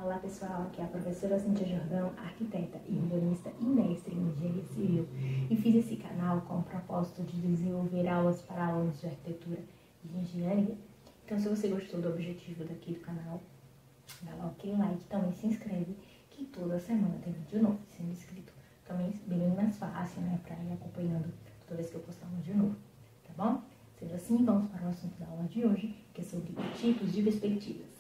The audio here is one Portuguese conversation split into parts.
Olá pessoal, aqui é a professora Cíntia Jordão, arquiteta e urbanista e mestre em engenharia civil, e fiz esse canal com o propósito de desenvolver aulas para alunos de arquitetura e de engenharia. Então, se você gostou do objetivo daqui do canal, dá lá aquele like, também se inscreve, que toda semana tem vídeo novo. Sendo inscrito também bem mais fácil, né, para ir acompanhando toda vez que eu postar um vídeo novo, tá bom? Sendo assim, vamos para o assunto da aula de hoje, que é sobre tipos de perspectivas.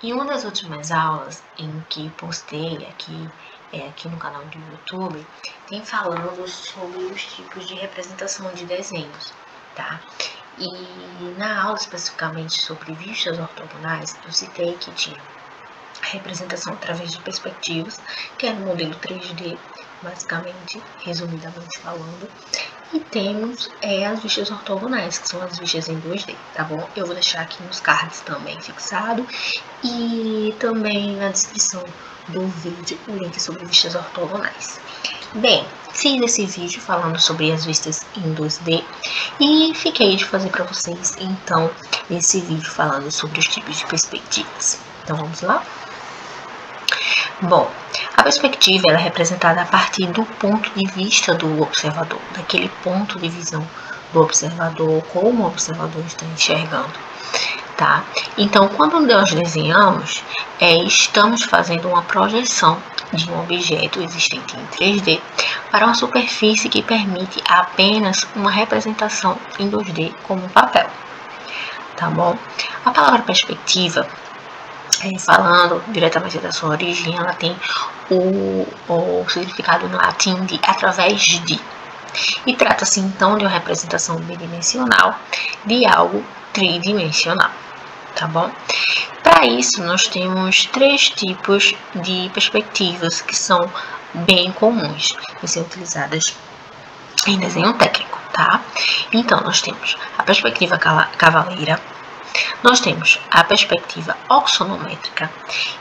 Em uma das últimas aulas em que postei aqui no canal do YouTube, tem falando sobre os tipos de representação de desenhos, tá? E na aula especificamente sobre vistas ortogonais, eu citei que tinha a representação através de perspectivas, que é no modelo 3D, basicamente, resumidamente falando. E temos as vistas ortogonais, que são as vistas em 2D, tá bom? Eu vou deixar aqui nos cards também fixado e também na descrição do vídeo o link sobre vistas ortogonais. Bem, fiz esse vídeo falando sobre as vistas em 2D e fiquei de fazer para vocês, então, esse vídeo falando sobre os tipos de perspectivas. Então, vamos lá? Bom, a perspectiva ela é representada a partir do ponto de vista do observador, daquele ponto de visão do observador, como o observador está enxergando, tá? Então, quando nós desenhamos, estamos fazendo uma projeção de um objeto existente em 3D para uma superfície que permite apenas uma representação em 2D como um papel, tá bom? A palavra perspectiva, falando diretamente da sua origem, ela tem o significado no latim de através de. E trata-se então de uma representação bidimensional de algo tridimensional, tá bom? Para isso, nós temos 3 tipos de perspectivas que são bem comuns de ser utilizadas em desenho técnico, tá? Então, nós temos a perspectiva cavaleira, nós temos a perspectiva oxonométrica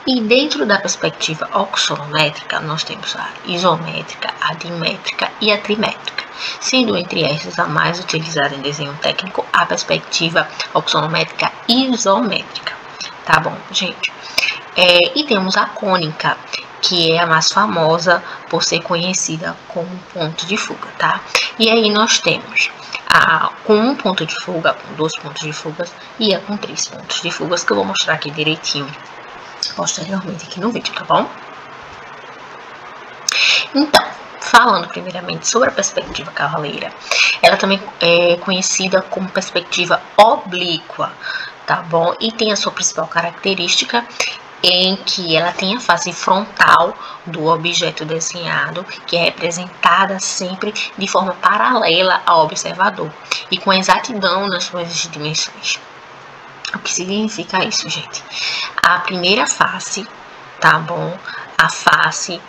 e dentro da perspectiva oxonométrica nós temos a isométrica, a dimétrica e a trimétrica, sendo entre essas a mais utilizada em desenho técnico a perspectiva oxonométrica isométrica, tá bom, gente? E temos a cônica, que é a mais famosa por ser conhecida como ponto de fuga, tá? E aí nós temos com um ponto de fuga, com 2 pontos de fuga e com 3 pontos de fuga, que eu vou mostrar aqui direitinho posteriormente aqui no vídeo, tá bom? Então, falando primeiramente sobre a perspectiva cavaleira, ela também é conhecida como perspectiva oblíqua, tá bom? E tem a sua principal característica em que ela tem a face frontal do objeto desenhado, que é representada sempre de forma paralela ao observador e com exatidão nas suas dimensões. O que significa isso, gente? A primeira face, tá bom? A face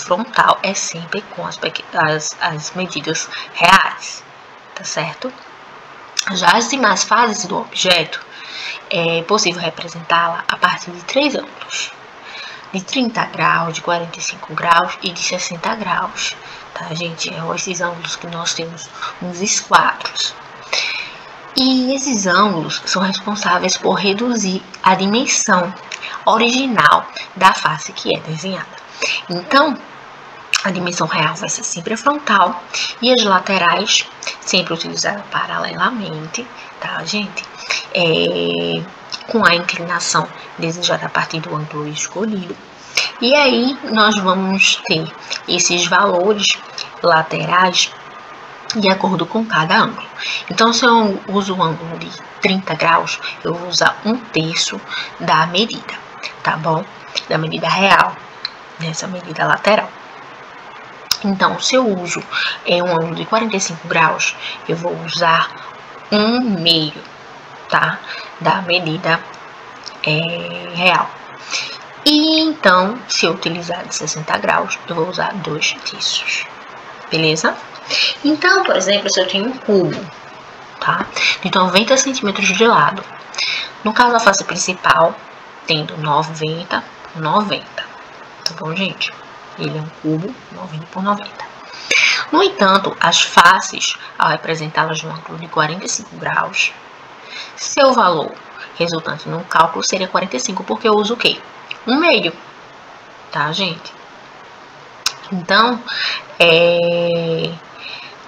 frontal é sempre com as medidas reais, tá certo? Já as demais fases do objeto é possível representá-la a partir de 3 ângulos, de 30 graus, de 45 graus e de 60 graus, tá, gente? Esses ângulos que nós temos nos esquadros. E esses ângulos são responsáveis por reduzir a dimensão original da face que é desenhada. Então, a dimensão real vai ser sempre a frontal e as laterais sempre utilizadas paralelamente, tá, gente? Com a inclinação desejada a partir do ângulo escolhido. E aí nós vamos ter esses valores laterais de acordo com cada ângulo. Então, se eu uso o ângulo de 30 graus, eu vou usar 1/3 da medida, tá bom? Da medida real, nessa medida lateral. Então, se eu uso um ângulo de 45 graus, eu vou usar 1/2, tá? Da medida real. E então, se eu utilizar de 60 graus, eu vou usar 2/3, beleza? Então, por exemplo, se eu tenho um cubo, tá? De 90 centímetros de lado. No caso, a face principal, tendo 90 por 90, tá bom, gente? Ele é um cubo 90 por 90. No entanto, as faces, ao representá-las no ângulo de 45 graus, seu valor resultante no cálculo seria 45, porque eu uso o quê? 1/2, tá, gente? Então,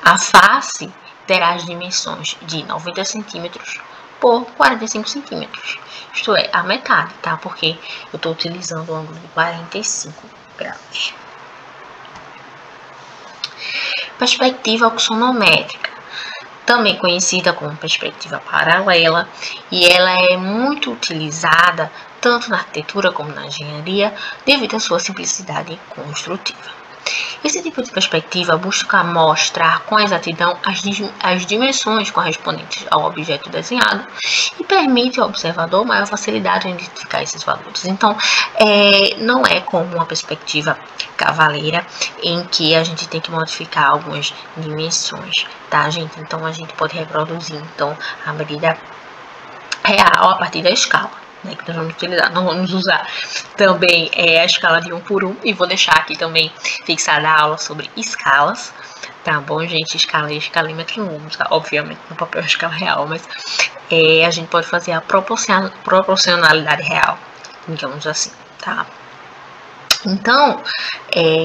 a face terá as dimensões de 90 centímetros por 45 centímetros. Isto é, a metade, tá? Porque eu estou utilizando o ângulo de 45 graus. Perspectiva axonométrica, também conhecida como perspectiva paralela, e ela é muito utilizada tanto na arquitetura como na engenharia devido à sua simplicidade construtiva. Esse tipo de perspectiva busca mostrar com exatidão as dimensões correspondentes ao objeto desenhado e permite ao observador maior facilidade em identificar esses valores. Então, não é como uma perspectiva cavaleira em que a gente tem que modificar algumas dimensões, tá, gente? Então, a gente pode reproduzir a medida real a partir da escala, que nós vamos utilizar. Não vamos usar também a escala de 1 por 1, e vou deixar aqui também fixada a aula sobre escalas, tá bom, gente? Escala e escalímetro não vamos usar, obviamente, no papel a escala real, mas a gente pode fazer a proporcionalidade real, digamos assim, tá? Então,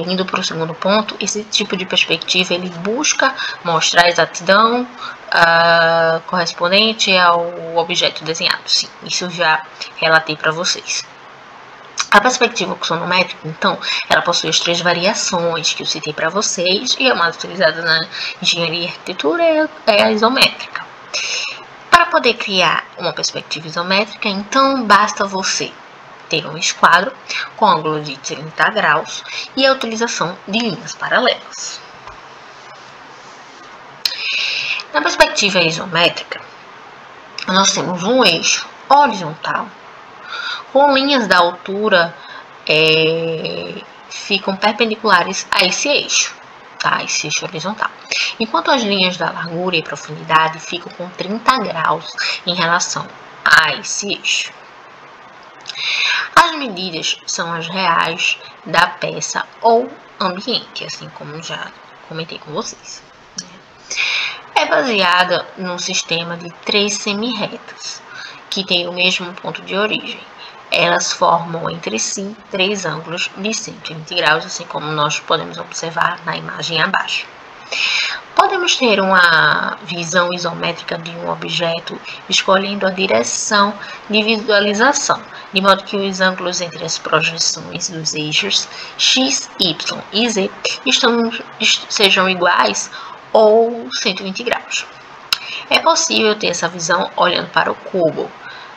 indo para o segundo ponto, esse tipo de perspectiva ele busca mostrar a exatidão correspondente ao objeto desenhado. Sim, isso já relatei para vocês. A perspectiva axonométrica, então, ela possui as 3 variações que eu citei para vocês, e a mais utilizada na engenharia e arquitetura é a isométrica. Para poder criar uma perspectiva isométrica, então, basta você ter um esquadro com ângulo de 30 graus e a utilização de linhas paralelas. Na perspectiva isométrica, nós temos um eixo horizontal com linhas da altura ficam perpendiculares a esse eixo, tá? Esse eixo horizontal. Enquanto as linhas da largura e profundidade ficam com 30 graus em relação a esse eixo. As medidas são as reais da peça ou ambiente, assim como já comentei com vocês. É baseada num sistema de 3 semi-retas, que tem o mesmo ponto de origem. Elas formam entre si 3 ângulos de 120 graus, assim como nós podemos observar na imagem abaixo. Podemos ter uma visão isométrica de um objeto escolhendo a direção de visualização, de modo que os ângulos entre as projeções dos eixos x, y e z sejam iguais ou 120 graus. É possível ter essa visão olhando para o cubo,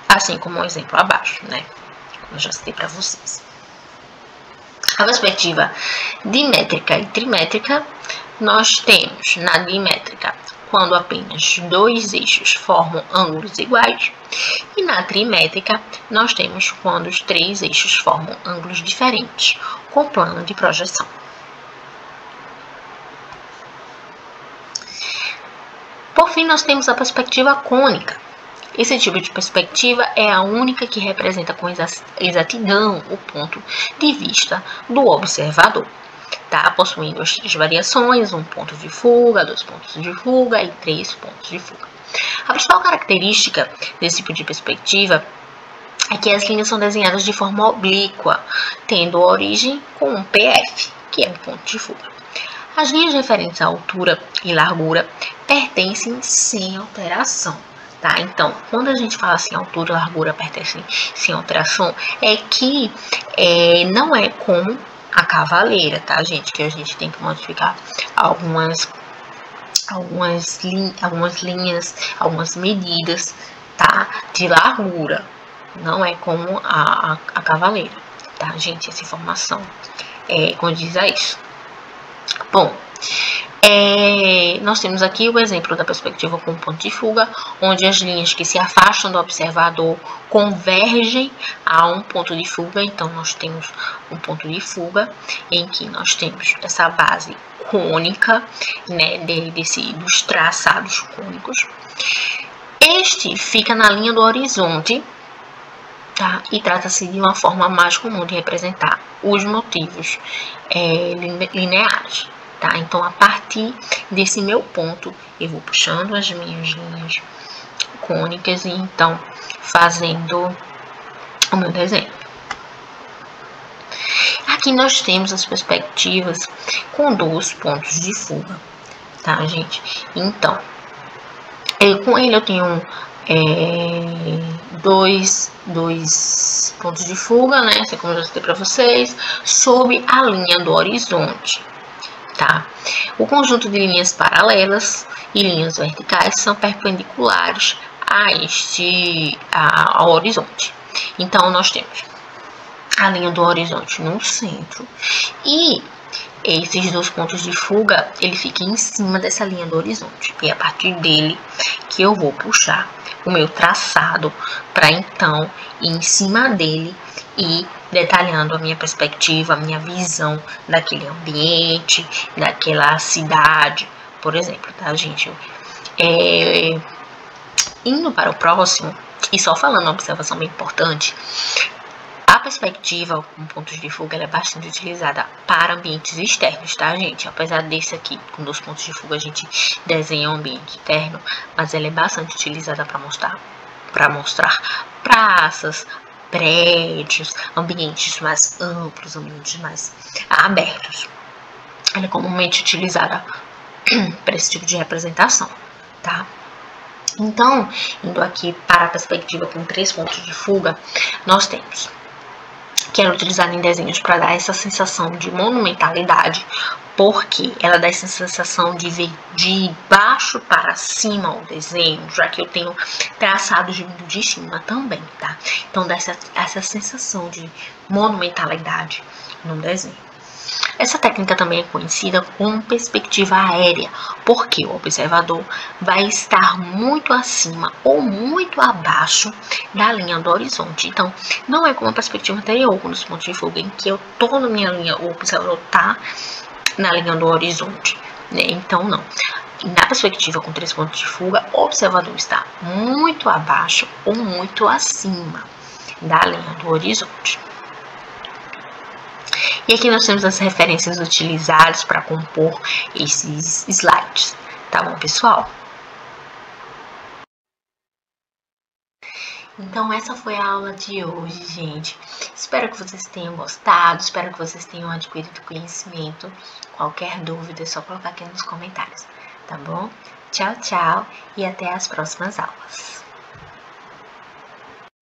assim como o exemplo abaixo, como eu já citei para vocês. A perspectiva dimétrica e trimétrica, nós temos na dimétrica quando apenas 2 eixos formam ângulos iguais, e na trimétrica nós temos quando os 3 eixos formam ângulos diferentes, com plano de projeção. Por fim, nós temos a perspectiva cônica. Esse tipo de perspectiva é a única que representa com exatidão o ponto de vista do observador, tá? Possuindo as 3 variações, 1 ponto de fuga, 2 pontos de fuga e 3 pontos de fuga. A principal característica desse tipo de perspectiva é que as linhas são desenhadas de forma oblíqua, tendo origem com um PF, que é um ponto de fuga. As linhas referentes à altura e largura pertencem sem alteração. Tá? Então, quando a gente fala assim, altura e largura pertencem sem alteração, é que não é como a cavaleira, tá, gente? Que a gente tem que modificar algumas linhas, algumas medidas, tá? De largura. Não é como a cavaleira, tá, gente? Essa informação condiz a isso. Bom, nós temos aqui o exemplo da perspectiva com ponto de fuga, onde as linhas que se afastam do observador convergem a um ponto de fuga. Então, nós temos um ponto de fuga em que nós temos essa base cônica, dos traçados cônicos. Este fica na linha do horizonte, tá? E trata-se de uma forma mais comum de representar os motivos lineares. Tá? Então, a partir desse meu ponto, eu vou puxando as minhas linhas cônicas e então fazendo o meu desenho. Aqui nós temos as perspectivas com 2 pontos de fuga, tá, gente? Então, com ele eu tenho dois pontos de fuga, né? Assim como eu já citei para vocês, sob a linha do horizonte, tá? O conjunto de linhas paralelas e linhas verticais são perpendiculares ao horizonte. Então, nós temos a linha do horizonte no centro e esses 2 pontos de fuga, ele fica em cima dessa linha do horizonte. E é a partir dele que eu vou puxar o meu traçado para então ir em cima dele e detalhando a minha perspectiva, a minha visão daquele ambiente, daquela cidade, por exemplo, tá, gente? Indo para o próximo, e só falando uma observação bem importante, a perspectiva com pontos de fuga é bastante utilizada para ambientes externos, tá, gente? Apesar desse aqui, com 2 pontos de fuga, a gente desenha um ambiente interno, mas ela é bastante utilizada para mostrar praças, prédios, ambientes mais amplos, ambientes mais abertos. Ela é comumente utilizada para esse tipo de representação, tá? Então, indo aqui para a perspectiva com 3 pontos de fuga, nós temos que ela é utilizada em desenhos para dar essa sensação de monumentalidade, porque ela dá essa sensação de ver de baixo para cima o desenho, já que eu tenho traçados vindo de cima também, tá? Então dá essa sensação de monumentalidade no desenho. Essa técnica também é conhecida como perspectiva aérea, porque o observador vai estar muito acima ou muito abaixo da linha do horizonte. Então, não é como a perspectiva anterior, nos pontos de fuga, em que eu estou na minha linha, o observador está na linha do horizonte, né? Então, não. Na perspectiva com 3 pontos de fuga, o observador está muito abaixo ou muito acima da linha do horizonte. E aqui nós temos as referências utilizadas para compor esses slides, tá bom, pessoal? Então, essa foi a aula de hoje, gente. Espero que vocês tenham gostado, espero que vocês tenham adquirido conhecimento. Qualquer dúvida é só colocar aqui nos comentários, tá bom? Tchau, tchau e até as próximas aulas.